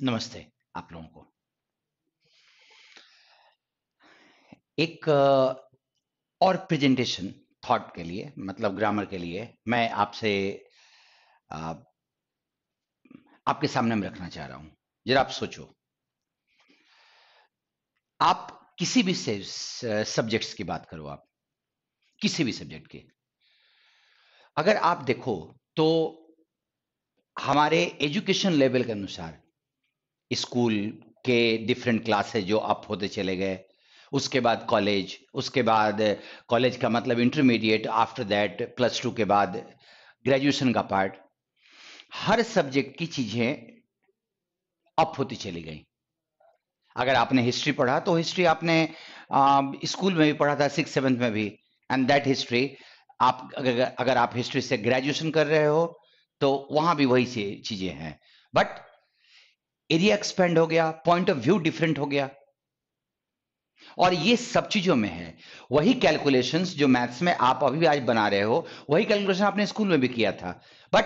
नमस्ते आप लोगों को। एक और प्रेजेंटेशन थॉट के लिए मतलब ग्रामर के लिए मैं आपसे अ, आपके सामने में रखना चाह रहा हूं। जरा आप सोचो, आप किसी भी सब्जेक्ट्स की बात करो, आप किसी भी सब्जेक्ट की अगर आप देखो तो हमारे एजुकेशन लेवल के अनुसार स्कूल के डिफरेंट क्लासेस जो अप होते चले गए, उसके बाद कॉलेज, उसके बाद कॉलेज का मतलब intermediate, after that plus two के बाद ग्रेजुएशन का पार्ट, हर सब्जेक्ट की चीजें अप होती चली गई। अगर आपने हिस्ट्री पढ़ा तो हिस्ट्री आपने स्कूल में भी पढ़ा था, सिक्स सेवन्थ में भी, एंड दैट हिस्ट्री आप अगर आप हिस्ट्री से ग्रेजुएशन कर रहे हो तो वहां भी वही चीजें हैं, बट एरिया एक्सपेंड हो गया, पॉइंट ऑफ व्यू डिफरेंट हो गया। और ये सब चीजों में है वही कैलकुलेशंस जो मैथ्स में आप अभी भी आज बना रहे हो, वही कैलकुलेशन आपने स्कूल में भी किया था, बट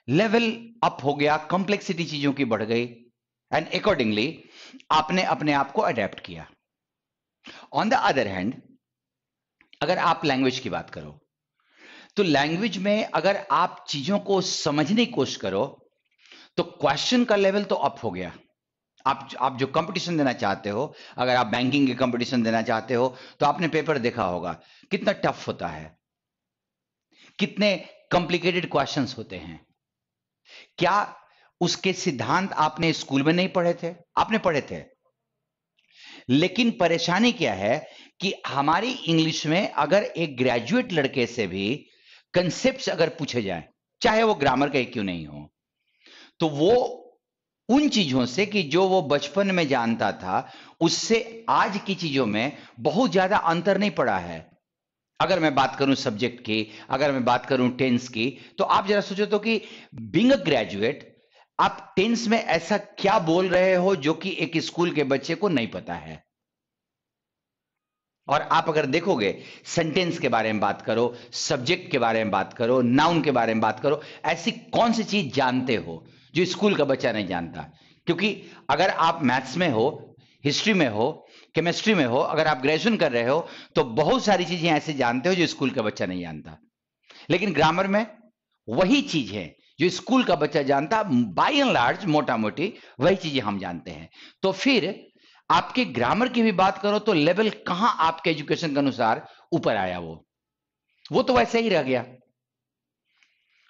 लेवल अप हो गया, कॉम्प्लेक्सिटी चीजों की बढ़ गई, एंड अकॉर्डिंगली आपने अपने आप को अडेप्ट किया। ऑन द अदर हैंड, अगर आप लैंग्वेज की बात करो तो लैंग्वेज में अगर आप चीजों को समझने की कोशिश करो तो क्वेश्चन का लेवल तो अप हो गया। आप जो कंपटीशन देना चाहते हो, अगर आप बैंकिंग के कंपटीशन देना चाहते हो तो आपने पेपर देखा होगा, कितना टफ होता है, कितने कॉम्प्लिकेटेड क्वेश्चंस होते हैं। क्या उसके सिद्धांत आपने स्कूल में नहीं पढ़े थे? आपने पढ़े थे, लेकिन परेशानी क्या है कि हमारी इंग्लिश में अगर एक ग्रेजुएट लड़के से भी कंसेप्ट्स अगर पूछे जाए, चाहे वो ग्रामर के क्यों नहीं हो, तो वो उन चीजों से कि जो वो बचपन में जानता था उससे आज की चीजों में बहुत ज्यादा अंतर नहीं पड़ा है। अगर मैं बात करूं सब्जेक्ट की, अगर मैं बात करूं टेंस की, तो आप जरा सोचो तो कि बीइंग अ ग्रेजुएट आप टेंस में ऐसा क्या बोल रहे हो जो कि एक स्कूल के बच्चे को नहीं पता है। और आप अगर देखोगे, सेंटेंस के बारे में बात करो, सब्जेक्ट के बारे में बात करो, नाउन के बारे में बात करो, ऐसी कौन सी चीज जानते हो जो स्कूल का बच्चा नहीं जानता? क्योंकि अगर आप मैथ्स में हो, हिस्ट्री में हो, केमिस्ट्री में हो, अगर आप ग्रेजुएशन कर रहे हो तो बहुत सारी चीजें ऐसे जानते हो जो स्कूल का बच्चा नहीं जानता। लेकिन ग्रामर में वही चीज है जो स्कूल का बच्चा जानता, बाय एंड लार्ज, मोटा मोटी वही चीजें हम जानते हैं। तो फिर आपके ग्रामर की भी बात करो तो लेवल कहां आपके एजुकेशन के अनुसार ऊपर आया? वो तो वैसे ही रह गया।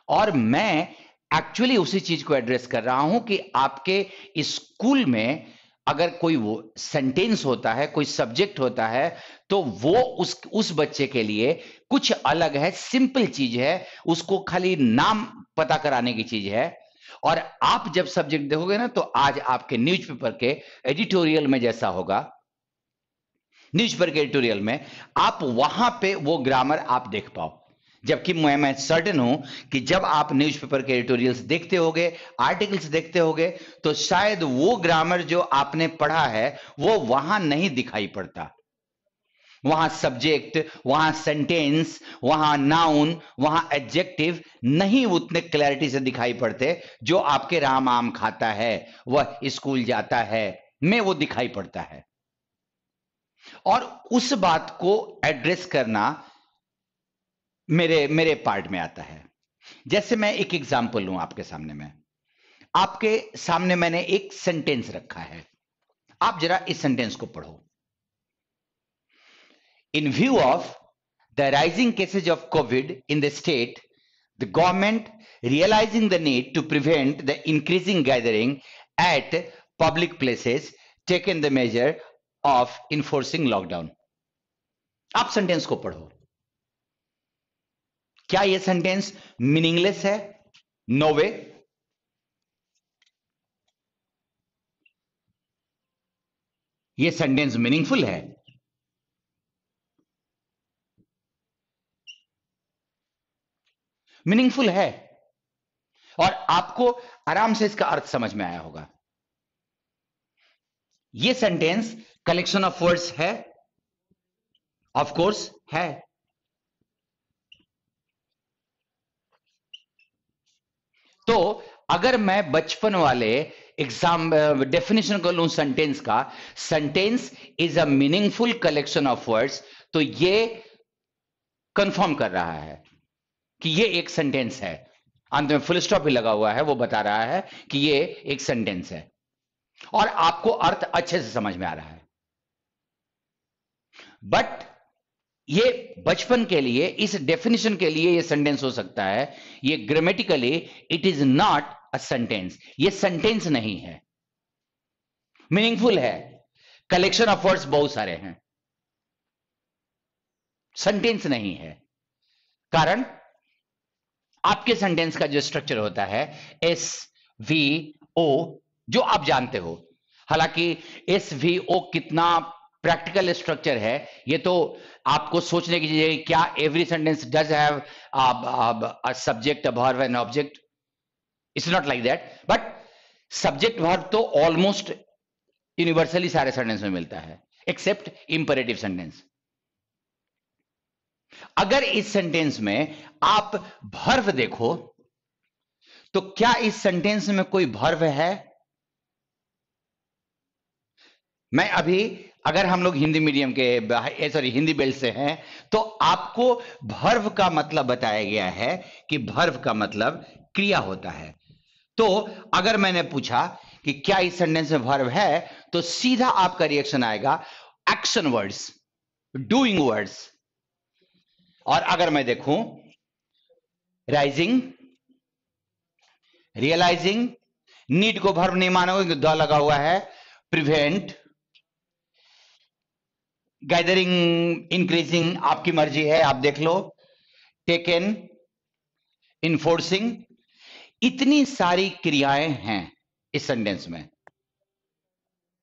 और मैं एक्चुअली उसी चीज को एड्रेस कर रहा हूं कि आपके स्कूल में अगर कोई वो सेंटेंस होता है, कोई सब्जेक्ट होता है, तो वो उस बच्चे के लिए कुछ अलग है, सिंपल चीज है, उसको खाली नाम पता कराने की चीज है। और आप जब सब्जेक्ट देखोगे ना तो आज आपके न्यूज़पेपर के एडिटोरियल में जैसा होगा, न्यूज़पेपर के एडिटोरियल में आप वहां पे वो ग्रामर आप देख पाओ। जबकि मैं सर्टेन हूं कि जब आप न्यूज़पेपर के एडिटोरियल्स देखते होगे, आर्टिकल्स देखते होगे, तो शायद वो ग्रामर जो आपने पढ़ा है वो वहां नहीं दिखाई पड़ता। वहां सब्जेक्ट, वहां सेंटेंस, वहां नाउन, वहां एडजेक्टिव नहीं उतने क्लैरिटी से दिखाई पड़ते जो आपके राम आम खाता है, वह स्कूल जाता है में वो दिखाई पड़ता है। और उस बात को एड्रेस करना मेरे मेरे पार्ट में आता है। जैसे मैं एक एग्जांपल लूं आपके सामने में, आपके सामने मैंने एक सेंटेंस रखा है, आप जरा इस सेंटेंस को पढ़ो। इन view of the rising cases of Covid in the state, the government realizing the need to prevent the increasing gathering at public places taken the measure of enforcing lockdown। आप sentence को पढ़ो। क्या यह sentence meaningless है? No वे। यह sentence meaningful है। Meaningful है और आपको आराम से इसका अर्थ समझ में आया होगा। यह सेंटेंस कलेक्शन ऑफ वर्ड्स है? ऑफ कोर्स है। तो अगर मैं बचपन वाले एग्जाम डेफिनेशन कर लूं सेंटेंस का, sentence is a meaningful collection of words, तो ये कंफर्म कर रहा है कि ये एक सेंटेंस है। अंत में फुल स्टॉप भी लगा हुआ है, वो बता रहा है कि ये एक सेंटेंस है और आपको अर्थ अच्छे से समझ में आ रहा है। बट ये बचपन के लिए, इस डेफिनेशन के लिए ये सेंटेंस हो सकता है, ये grammatically it is not a sentence, ये सेंटेंस नहीं है। मीनिंगफुल है, कलेक्शन ऑफ वर्ड्स बहुत सारे हैं, सेंटेंस नहीं है। कारण आपके सेंटेंस का जो स्ट्रक्चर होता है एस वी ओ, जो आप जानते हो, हालांकि एस वी ओ कितना प्रैक्टिकल स्ट्रक्चर है ये तो आपको सोचने की चीज है। क्या every sentence does have a subject, a verb and object? It's not like that, but subject verb तो ऑलमोस्ट यूनिवर्सली सारे सेंटेंस में मिलता है, एक्सेप्ट इंपरेटिव सेंटेंस। अगर इस सेंटेंस में आप वर्ब देखो तो क्या इस सेंटेंस में कोई वर्ब है? मैं अभी, अगर हम लोग हिंदी मीडियम के, सॉरी हिंदी बेल्ट से हैं, तो आपको वर्ब का मतलब बताया गया है कि वर्ब का मतलब क्रिया होता है। तो अगर मैंने पूछा कि क्या इस सेंटेंस में वर्ब है, तो सीधा आपका रिएक्शन आएगा एक्शन वर्ड्स, डूइंग वर्ड्स। और अगर मैं देखूं राइजिंग, रियलाइजिंग, नीड को वर्ब नहीं मानोगे क्योंकि द लगा हुआ है, प्रिवेंट, गैदरिंग, इंक्रीजिंग, आपकी मर्जी है, आप देख लो, टेकन, इन्फोर्सिंग, इतनी सारी क्रियाएं हैं इस सेंटेंस में।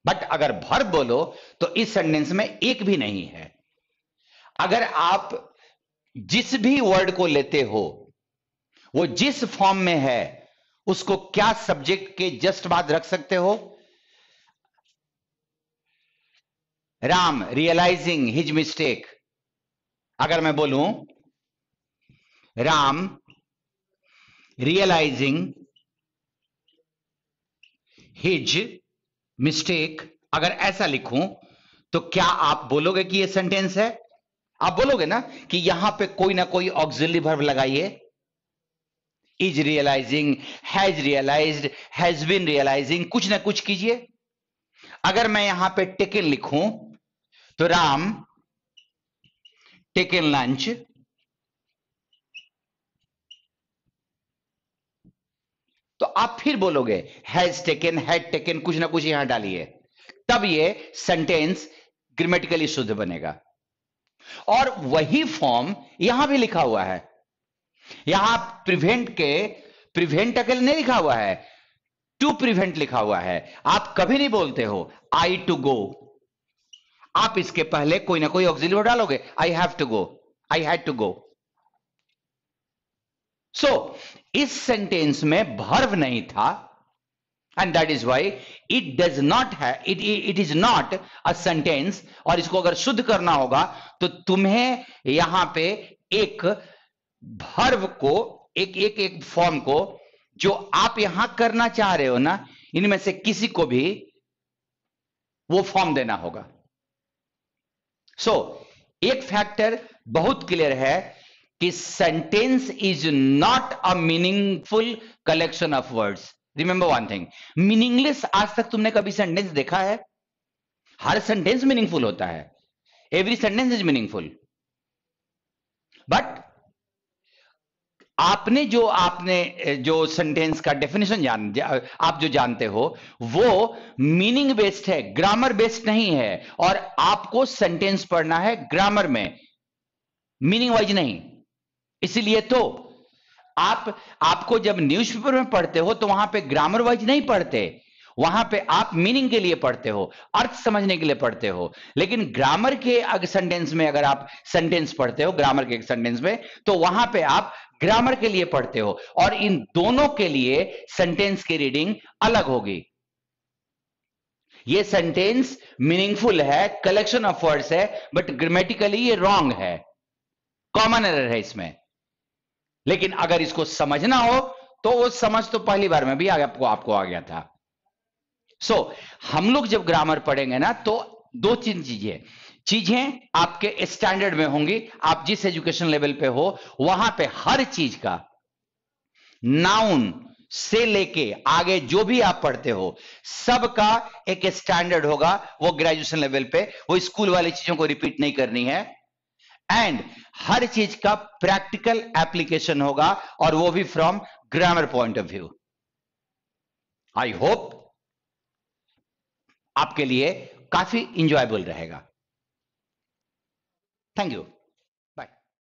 बट अगर वर्ब बोलो तो इस सेंटेंस में एक भी नहीं है। अगर आप जिस भी वर्ड को लेते हो वो जिस फॉर्म में है उसको क्या सब्जेक्ट के जस्ट बाद रख सकते हो? राम रियलाइजिंग हिज मिस्टेक, अगर मैं बोलूं राम रियलाइजिंग हिज मिस्टेक, अगर ऐसा लिखूं तो क्या आप बोलोगे कि ये सेंटेंस है? आप बोलोगे ना कि यहां पे कोई ना कोई ऑक्सिलरी वर्ब लगाइए, is realising, has realised, has been realising, कुछ ना कुछ कीजिए। अगर मैं यहां पे टेकन लिखूं तो राम टेकन लंच, तो आप फिर बोलोगे हैज टेकन, हैड टेकन, कुछ ना कुछ यहां डालिए, तब ये सेंटेंस ग्रामेटिकली शुद्ध बनेगा। और वही फॉर्म यहां भी लिखा हुआ है। यहां प्रिवेंट के प्रिवेंट अकेले नहीं लिखा हुआ है, टू प्रिवेंट लिखा हुआ है। आप कभी नहीं बोलते हो आई टू गो, आप इसके पहले कोई ना कोई ऑक्सिलरी वर्ड डालोगे, I have to go, I had to go. So इस सेंटेंस में वर्ब नहीं था, and that is why it does not है, it is not a sentence. और इसको अगर शुद्ध करना होगा तो तुम्हें यहां पे एक वर्ब को, एक एक एक फॉर्म को जो आप यहां करना चाह रहे हो ना, इनमें से किसी को भी वो फॉर्म देना होगा। सो एक फैक्टर बहुत क्लियर है कि sentence is not a meaningful collection of words. Remember one thing, meaningless आज तक तुमने कभी सेंटेंस देखा है? हर सेंटेंस मीनिंगफुल होता है, every sentence is meaningful. But आपने जो सेंटेंस का डेफिनेशन आप जो जानते हो वो मीनिंग बेस्ड है, ग्रामर बेस्ड नहीं है। और आपको सेंटेंस पढ़ना है ग्रामर में, मीनिंग वाइज नहीं। इसीलिए तो आपको जब न्यूज़पेपर में पढ़ते हो तो वहां पे ग्रामर वाइज नहीं पढ़ते, वहां पे आप मीनिंग के लिए पढ़ते हो, अर्थ समझने के लिए पढ़ते हो। लेकिन ग्रामर के सेंटेंस में अगर आप सेंटेंस पढ़ते हो ग्रामर के सेंटेंस में, तो वहां पे आप ग्रामर के लिए पढ़ते हो, और इन दोनों के लिए सेंटेंस की रीडिंग अलग होगी। ये सेंटेंस मीनिंगफुल है, कलेक्शन ऑफ वर्ड्स है, बट ग्रामेटिकली ये रॉन्ग है, कॉमन एरर है इसमें। लेकिन अगर इसको समझना हो तो वो समझ तो पहली बार में भी आपको आ गया था। हम लोग जब ग्रामर पढ़ेंगे ना तो दो तीन चीजें आपके स्टैंडर्ड में होंगी। आप जिस एजुकेशन लेवल पे हो वहां पे हर चीज का नाउन से लेके आगे जो भी आप पढ़ते हो सबका एक स्टैंडर्ड होगा। वो ग्रेजुएशन लेवल पे वो स्कूल वाली चीजों को रिपीट नहीं करनी है। एंड हर चीज का प्रैक्टिकल एप्लीकेशन होगा और वो भी from grammar point of view. I hope आपके लिए काफी इंजॉयबल रहेगा। Thank you.